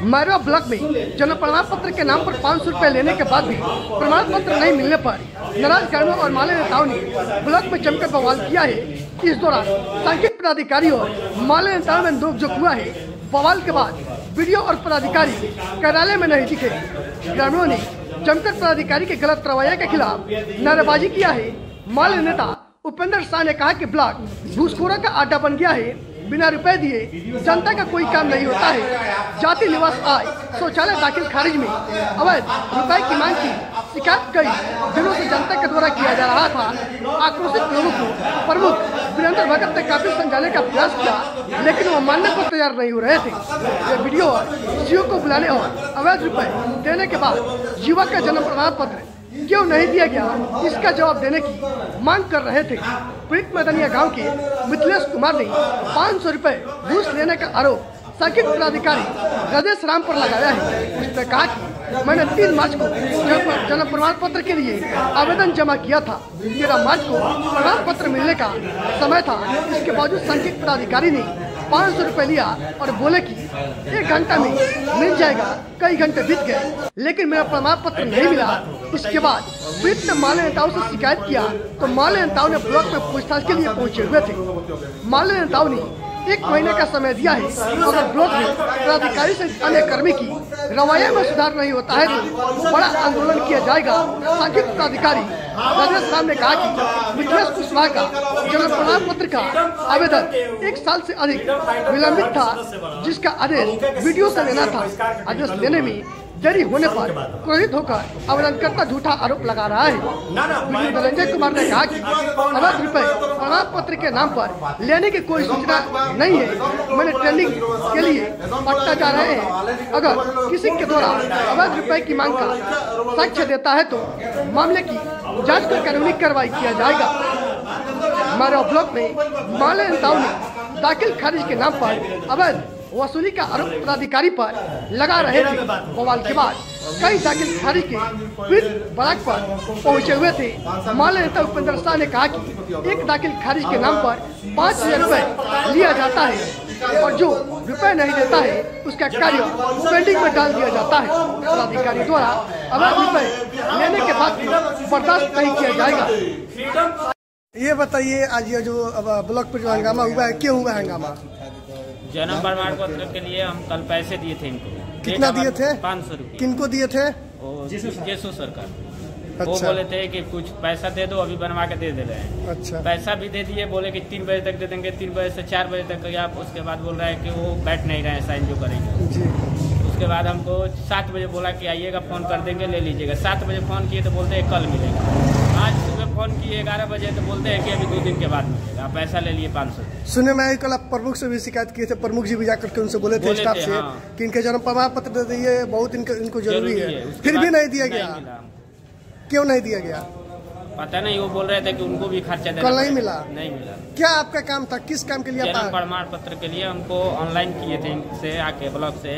Mairwa block में जन्म प्रमाण पत्र के नाम पर 500 रुपए लेने के बाद भी प्रमाण पत्र नहीं मिलने पर नाराज ग्रामीणों और माले नेताओं ने ब्लॉक में जमकर बवाल किया है। इस दौरान सांख्यिक पदाधिकारी और माले नेताओं में नोकझोंक हुआ है। बवाल के बाद वीडियो और पदाधिकारी कार्यालय में नहीं दिखे। ग्रामीणों ने जमकर पदाधिकारी के गलत रवैये के खिलाफ नारेबाजी किया है। माले नेता उपेंद्र शाह ने कहा कि ब्लॉक घूसखोरों का अड्डा बन गया है। बिना रुपए दिए जनता का कोई काम नहीं होता है। जाति निवास आय शौचालय दाखिल खारिज में अवैध रुपए की मांग की शिकायत कई दिनों से जनता के द्वारा किया जा रहा था। आक्रोशित लोगों को प्रमुख वीरेंद्र भगत ने काफी समझाने का प्रयास किया, लेकिन वो मानने को तैयार नहीं हो रहे थे। ये वीडियो और जीओ को बुलाने और अवैध रुपए देने के बाद युवक का जन्म प्रमाण पत्र क्यों नहीं दिया गया, इसका जवाब देने की मांग कर रहे थे। पीड़ित मैदानिया गांव के मिथिलेश कुमार ने 500 रुपए घूस लेने का आरोप सांख्यिक पदाधिकारी राजेश राम पर लगाया है। उसने कहा कि मैंने 3 मार्च को जन्म प्रमाण पत्र के लिए आवेदन जमा किया था। 13 मार्च को प्रमाण पत्र मिलने का समय था। इसके बावजूद सांख्यिक पदाधिकारी ने 500 रुपए लिया और बोले कि 1 घंटा में मिल जाएगा। कई घंटे बीत गए लेकिन मेरा प्रमाण पत्र नहीं मिला। इसके बाद पीड़ित ने माले नेताओं से शिकायत किया तो माले नेताओं ने ब्लॉक में पूछताछ के लिए पहुंचे हुए थे। माले नेताओं ने 1 महीने का समय दिया है। अगर ब्लॉक में पदाधिकारी से अन्य कर्मी की रवैये में सुधार नहीं होता है तो बड़ा आंदोलन किया जाएगा। सांख्यिक पदाधिकारी राजेश राम ने कहा कि मिथिलेश कुशवाहा का जन्म प्रमाण पत्र का आवेदन 1 साल से अधिक विलंबित था, जिसका आदेश वीडियो से लेना था। आदेश लेने में देरी होने पर क्रोधित होकर आवेदनकर्ता झूठा आरोप लगा रहा है। धनंजय कुमार ने कहा कि अवैध रुपए प्रमाण पत्र के नाम पर लेने की कोई सूचना नहीं है। मैंने ट्रेनिंग के लिए पटना जा रहे हैं। अगर किसी के द्वारा अवैध रुपए की मांग का साक्ष्य देता है तो मामले की जांच कर कानूनी कार्रवाई किया जाएगा। मैरवा ब्लॉक में माले नेताओं ने दाखिल खारिज के नाम पर अवैध वसूली का आरोप पदाधिकारी पर लगा रहे थे। बवाल के बाद कई दाखिल खारिज के पीड़ित ब्लॉक पर पहुंचे हुए थे। माले नेता उपेंद्र शाह ने कहा कि 1 दाखिल खारिज के नाम पर 5000 रुपए लिया जाता है और जो रुपए नहीं देता है उसका कार्य पेंडिंग में डाल दिया जाता है। पदाधिकारी द्वारा अवैध रुपए लेने के बाद बर्दाश्त नहीं किया जाएगा। ये बताइए, आज ये जो ब्लॉक पर जो हंगामा हुआ है, क्यों हुआ हंगामा? जन्म प्रमाण पत्र के लिए हम कल पैसे दिए थे इनको। कितना दिए थे? 500 रुपये। किनको दिए थे? जेसु सरकार। अच्छा। वो बोले थे कि कुछ पैसा दे दो, अभी बनवा के दे रहे हैं। अच्छा। पैसा भी दे दिए, बोले कि 3 बजे तक दे देंगे। 3 बजे से 4 बजे तक आप, उसके बाद बोल रहे हैं कि वो बैठ नहीं रहे हैं, साइन जो करेंगे जी। उसके बाद हमको 7 बजे बोला कि आइएगा, फोन कर देंगे, ले लीजिएगा। 7 बजे फोन किए तो बोलते हैं कल मिलेगा। आज सुबह फोन किए 11 बजे तो बोलते हैं कि अभी 2 दिन के बाद मिलेगा। आप पैसा ले लिए 500। सुनने में आई कल आप प्रमुख से भी शिकायत किए थे। प्रमुख जी भी जाकर के उनसे बोले थे स्टाफ से कि इनके जन्म प्रमाण पत्र दे दिए, बहुत इनको जरूरी है। फिर भी नहीं दिया गया। क्यों नहीं दिया गया? पता नहीं, वो बोल रहे थे कि उनको भी खर्चा देना। कल नहीं मिला? नहीं मिला। क्या आपका काम था? किस काम के लिए? जन्म प्रमाण पत्र के लिए हमको ऑनलाइन किए थे से आके ब्लॉक से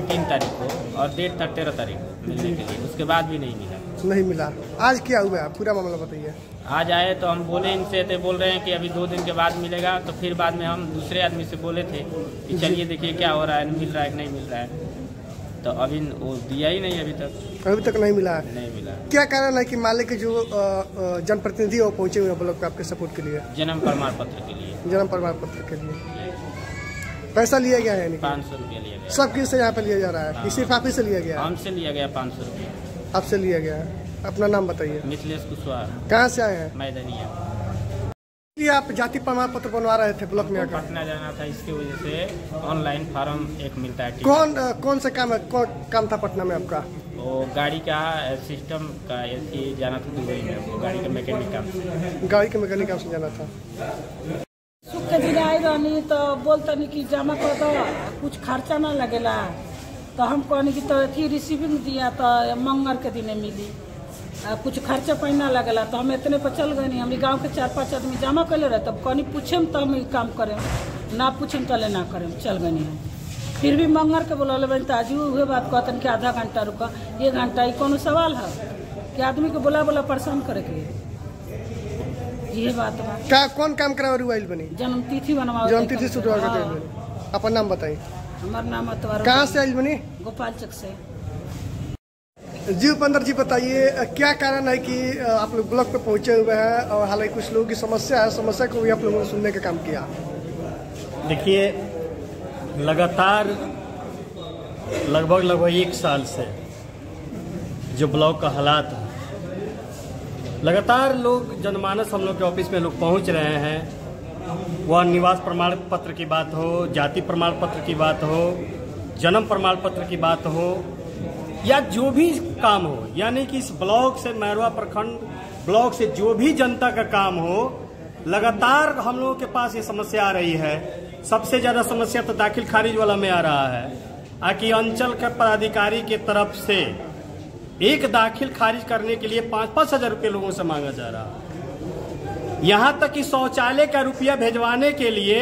3 तारीख को, और डेट था 13 तारीख को मिलने के लिए। उसके बाद भी नहीं मिला। नहीं मिला। आज क्या हुआ? पूरा मामला बताइए। आज आए तो हम बोले इनसे, तो बोल रहे हैं कि अभी 2 दिन के बाद मिलेगा। तो फिर बाद में हम दूसरे आदमी से बोले थे कि चलिए देखिए क्या हो रहा है, मिल रहा है कि नहीं मिल रहा है। तो अभी वो दिया ही नहीं, अभी तक नहीं मिला है। नहीं मिला। क्या कारण है कि माले के जो जनप्रतिनिधि वो पहुंचे हुए ब्लॉक पे आपके सपोर्ट के लिए? जन्म प्रमाण पत्र के लिए। जन्म प्रमाण पत्र के लिए पैसा लिया गया है? 500 रुपया लिया गया। सब किससे यहाँ पे लिया जा रहा है? सिर्फ आप ही से लिया गया? हमसे लिया गया 500 रुपया। आपसे लिया गया है। अपना नाम बताइए। मिथिलेश कुशवाहा। कहाँ से आए हैं? मैदानिया। आप जाति प्रमाण पत्र बनवा रहे थे ब्लॉक में? पटना जाना था, इसकी वजह से ऑनलाइन फार्म एक मिलता है। कौन सा काम था पटना में आपका? वो गाड़ी का सिस्टम का जाना था दुबई में। गाड़ी का मैकेनिक काम से जाना था। सुख के दिन आई रहनी तो बोलतनी कि जमा कर दो, कुछ खर्चा ना लगेला। तो हम कहनी कि तो रिसीविंग दिया तो मंगल के दिन मिली, कुछ खर्चा पैना लगेला। तो हम इतने पर चल गए। हम गांव के 4-5 आदमी जमा कर ले रहे। तब कहनी पूछेम तो हम काम करें, ना पूछेम तो ना करें। चल गए हम। फिर भी मंगर के बोला बन तो आज हुए बात कहते कि आधा घंटा रुका, 1 घंटा। ये कोनो सवाल है कि आदमी को बोला परेशान करे के? ये बात बा। कौन काम करा बनी? जन्म तिथि बनवा। जन्म तिथि अपना नाम बताइए। हमारा नाम अतवार। कहाँ से आई बनी? गोपाल चक से। जी उपेंद्र जी बताइए, क्या कारण है कि आप लोग ब्लॉक पे पहुंचे हुए हैं और हालांकि कुछ लोगों की समस्या है, समस्या को भी आप लोगों ने सुनने का काम किया? देखिए, लगातार लगभग 1 साल से जो ब्लॉक का हालात है, लगातार लोग जनमानस हम लोग के ऑफिस में लोग पहुंच रहे हैं। वह निवास प्रमाण पत्र की बात हो, जाति प्रमाण पत्र की बात हो, जन्म प्रमाण पत्र की बात हो, या जो भी काम हो, यानी कि इस ब्लॉक से मैरवा प्रखंड ब्लॉक से जो भी जनता का काम हो, लगातार हम लोगों के पास ये समस्या आ रही है। सबसे ज्यादा समस्या तो दाखिल खारिज वाला में आ रहा है कि अंचल के पदाधिकारी के तरफ से एक दाखिल खारिज करने के लिए 5-5 हजार रुपये लोगों से मांगा जा रहा है। यहाँ तक कि शौचालय का रुपया भेजवाने के लिए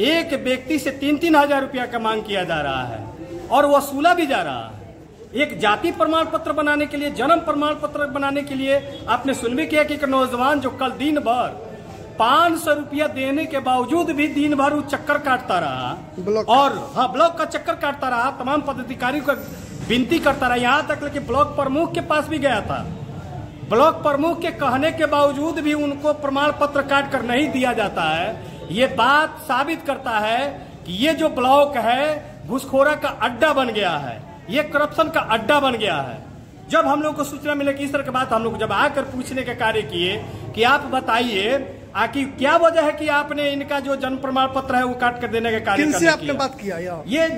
एक व्यक्ति से 3-3 हजार रुपया का मांग किया जा रहा है और वसूला भी जा रहा है। एक जाति प्रमाण पत्र बनाने के लिए, जन्म प्रमाण पत्र बनाने के लिए आपने सुन भी किया कि एक नौजवान जो कल दिन भर 500 रुपया देने के बावजूद भी दिन भर वो चक्कर काटता रहा और ब्लॉक का चक्कर काटता रहा, तमाम पदाधिकारियों का विनती करता रहा, यहाँ तक कि ब्लॉक प्रमुख के पास भी गया था। ब्लॉक प्रमुख के कहने के बावजूद भी उनको प्रमाण पत्र काट कर नहीं दिया जाता है। ये बात साबित करता है कि ये जो ब्लॉक है घुसखोरा का अड्डा बन गया है, ये करप्शन का अड्डा बन गया है। जब हम लोग को सूचना मिले कि इस तरह की बात, हम लोग जब आकर पूछने का कार्य किए कि आप बताइए आखिर क्या वजह है कि आपने इनका जो जन्म प्रमाण पत्र है वो काट कर देने का कार्य किनसे आपने बात किया? ये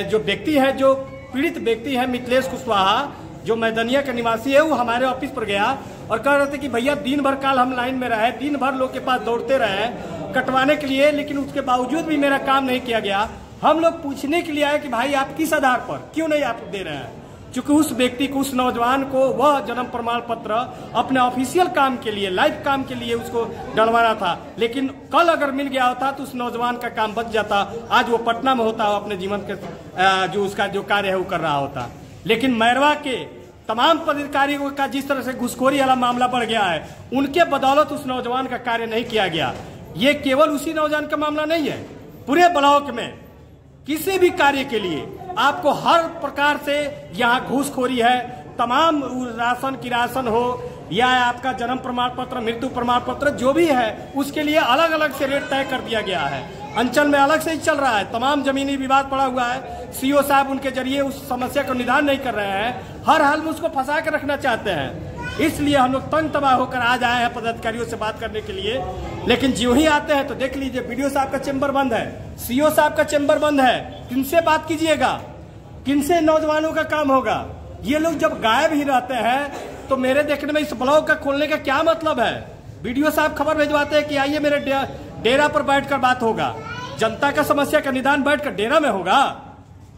जो व्यक्ति है, जो पीड़ित व्यक्ति है मिथिलेश कुशवाहा, जो मैदनिया का निवासी है, वो हमारे ऑफिस पर गया और कह रहे थे कि भैया दिन भर काल हम लाइन में रहे, दिन भर लोग के पास दौड़ते रहे कटवाने के लिए, लेकिन उसके बावजूद भी मेरा काम नहीं किया गया। हम लोग पूछने के लिए आए कि भाई आप किस आधार पर क्यों नहीं आप दे रहे हैं, क्योंकि उस व्यक्ति को, उस नौजवान को वह जन्म प्रमाण पत्र अपने ऑफिशियल काम के लिए, लाइव काम के लिए उसको डलवाना था, लेकिन कल अगर मिल गया होता तो उस नौजवान का काम बच जाता, आज वो पटना में होता, अपने जीवन के जो उसका जो कार्य है वो कर रहा होता। लेकिन मैरवा के तमाम पदाधिकारियों का जिस तरह से घुसखोरी वाला मामला बढ़ गया है, उनके बदौलत उस नौजवान का कार्य नहीं किया गया। ये केवल उसी नौजवान का मामला नहीं है, पूरे ब्लॉक में किसी भी कार्य के लिए आपको हर प्रकार से यहाँ घूसखोरी है। तमाम राशन की राशन हो या आपका जन्म प्रमाण पत्र, मृत्यु प्रमाण पत्र, जो भी है उसके लिए अलग अलग से रेट तय कर दिया गया है। अंचल में अलग से ही चल रहा है, तमाम जमीनी विवाद पड़ा हुआ है। सीओ साहब उनके जरिए उस समस्या को निदान नहीं कर रहे हैं, हर हाल में उसको फंसा कर रखना चाहते हैं। इसलिए हम लोग तंग तबाह होकर आज आए हैं पदाधिकारियों से बात करने के लिए। लेकिन जो ही आते हैं तो देख लीजिए, बीडीओ साहब का चेंबर बंद है, सीओ साहब का चेंबर बंद है, किनसे बात कीजिएगा, किनसे नौजवानों का काम होगा? ये लोग जब गायब ही रहते हैं तो मेरे देखने में इस ब्लॉक का खोलने का क्या मतलब है? बीडीओ साहब खबर भिजवाते हैं कि आइए मेरे डेरा पर बैठकर बात होगा, जनता का समस्या का निदान बैठकर डेरा में होगा।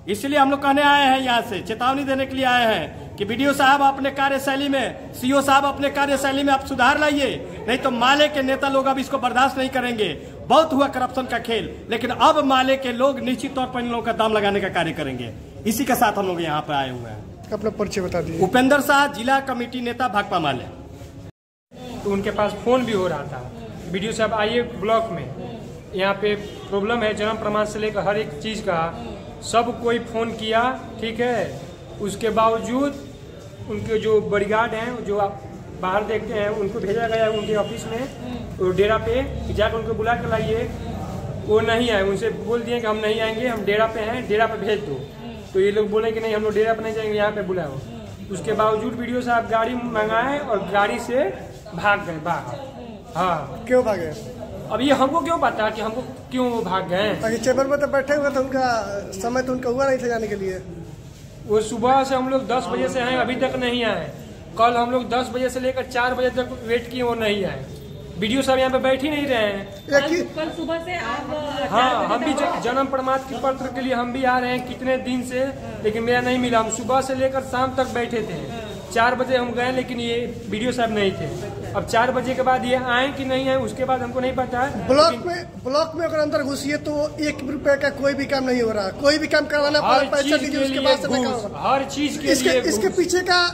इसलिए हम लोग कहने आए हैं, यहाँ से चेतावनी देने के लिए आए हैं कि बीडीओ साहब अपने कार्यशैली में, सीओ साहब अपने कार्यशैली में आप सुधार लाइए, नहीं तो माले के नेता लोग अब इसको बर्दाश्त नहीं करेंगे। बहुत हुआ करप्शन का खेल, लेकिन अब माले के लोग निश्चित तौर पर इन लोगों का दाम लगाने का कार्य करेंगे। इसी के साथ हम लोग यहाँ पर आए हुए हैं। अपना परिचय बता दीजिए। उपेंद्र शाह, जिला कमेटी नेता भाकपा माले। तो उनके पास फोन भी हो रहा था, बीडीओ साहब आइए ब्लॉक में, यहाँ पे प्रॉब्लम है, जन्म प्रमाण से लेकर हर एक चीज का सब कोई फोन किया, ठीक है। उसके बावजूद उनके जो बॉडीगार्ड हैं, जो आप बाहर देखते हैं, उनको भेजा गया उनके ऑफिस में और डेरा पे जाकर उनको बुला कर लाइए, वो नहीं आए। उनसे बोल दिए कि हम नहीं आएंगे, हम डेरा पे हैं, डेरा पे भेज दो। तो ये लोग बोले कि नहीं, हम लोग डेरा पे नहीं जाएंगे, यहाँ पे बुलाओ। उसके बावजूद बीडीओ साहब गाड़ी मंगाए और गाड़ी से भाग गए बाहर। हाँ, क्यों भागे? अब ये हमको क्यों पता कि हमको क्यों भाग गए? चेंबर में तो बैठे हुए थे, उनका समय तो उनका हुआ नहीं था जाने के लिए। वो सुबह से हम लोग 10 बजे से हैं, अभी तक नहीं आए। कल हम लोग 10 बजे से लेकर 4 बजे तक वेट किए, वो नहीं आए। बीडीओ साहब यहाँ पे बैठ ही नहीं रहे हैं। कल सुबह से आप हाँ, हम भी जन्म प्रमाण पत्र के लिए हम भी आ रहे हैं कितने दिन से, लेकिन मेरा नहीं मिला। हम सुबह से लेकर शाम तक बैठे थे, 4 बजे हम गए लेकिन ये वीडियो साहब नहीं थे। अब 4 बजे के बाद ये आए कि नहीं आए उसके बाद हमको नहीं पता है। ब्लॉक में अगर अंदर घुसिए तो 1 रुपए का कोई भी काम नहीं हो रहा, कोई भी काम करवाना पैसा दीजिए उसके बाद से हर चीज के लिए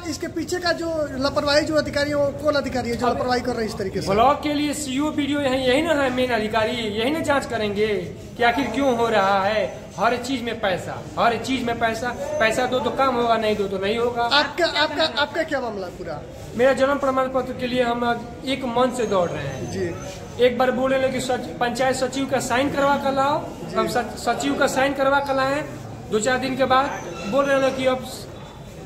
इसके पीछे का जो लापरवाही जो अधिकारी है वो कौन अधिकारी है जो लापरवाही कर रहे हैं इस तरीके से? ब्लॉक के लिए सीओ वीडियो यही ना है मेन अधिकारी, यही ना जांच करेंगे कि आखिर क्यों हो रहा है। हर चीज में पैसा, हर चीज में पैसा दो तो काम होगा, नहीं दो तो नहीं होगा। आपका क्या मामला पूरा? मेरा जन्म प्रमाण पत्र के लिए हम 1 मंथ से दौड़ रहे हैं जी। एक बार बोले कि पंचायत सचिव का साइन करवा कर लाओ, हम सचिव का साइन करवा कर लाए। 2-4 दिन के बाद बोल रहे हैं कि अब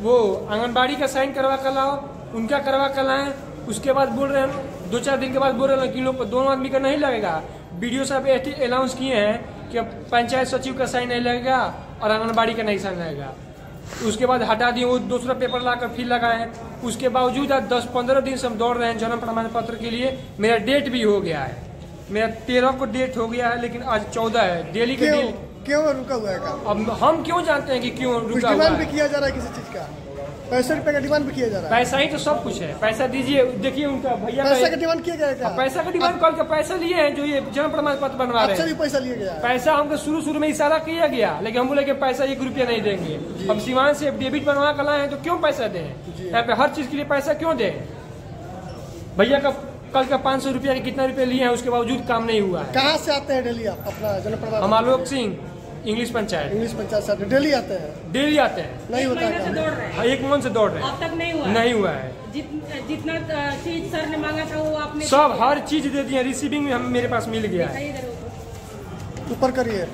वो आंगनबाड़ी का साइन करवा कर लाओ, उनका करवा कर लाए। उसके बाद बोल रहे हैं 2-4 दिन के बाद बोल रहे हैं कि लोग दोनों आदमी का नहीं लगेगा। वीडियो साहब अनाउंस किए हैं कि अब पंचायत सचिव का साइन नहीं लगेगा और आंगनबाड़ी का नहीं साइन लगेगा। उसके बाद हटा दिए, वो दूसरा पेपर लाकर फिर लगाए। उसके बावजूद आज 10-15 दिन से हम दौड़ रहे हैं जन्म प्रमाण पत्र के लिए। मेरा डेट भी हो गया है, मेरा 13 को डेट हो गया है लेकिन आज 14 है। डेली के डेली क्यों रुका हुआ है काम? अब हम क्यों जानते हैं कि क्यों रुका हुआ डिमांड है? भी किया जा रहा है किसी चीज का, 65 रुपए का डिमांड भी किया जा रहा है। पैसा ही तो सब कुछ है, पैसा दीजिए। देखिए उनका भैया पैसा का डिमांड किया गया क्या? पैसा का डिमांड करके पैसा लिए हैं जो ये जन्म प्रमाण पत्र बनवा रहे आपसे हैं। भी पैसा लिया गया? पैसा हमको शुरू में इशारा किया गया लेकिन हम बोले कि पैसा 1 रुपया नहीं देंगे। हम सीमान से डेबिट बनवा कर लाए हैं तो क्यों पैसा दें? यहाँ पे हर चीज के लिए पैसा क्यों दें? भैया का कल का 500 रुपया के कितना रुपया लिए हैं उसके बावजूद काम नहीं हुआ है। कहाँ से आते हैं डेली आप अपना जन्म प्रमाण? हम आलोक सिंह, इंग्लिश पंचायत से डेली आते हैं? डेली आते हैं। नहीं होता है? 1 मंथ से दौड़ रहे हैं, अब तक नहीं हुआ है। जितना चीज सर ने मांगा था वो आपने सब हर चीज दे दिया, रिसीविंग में हम मेरे पास मिल गया है। ऊपर करिए।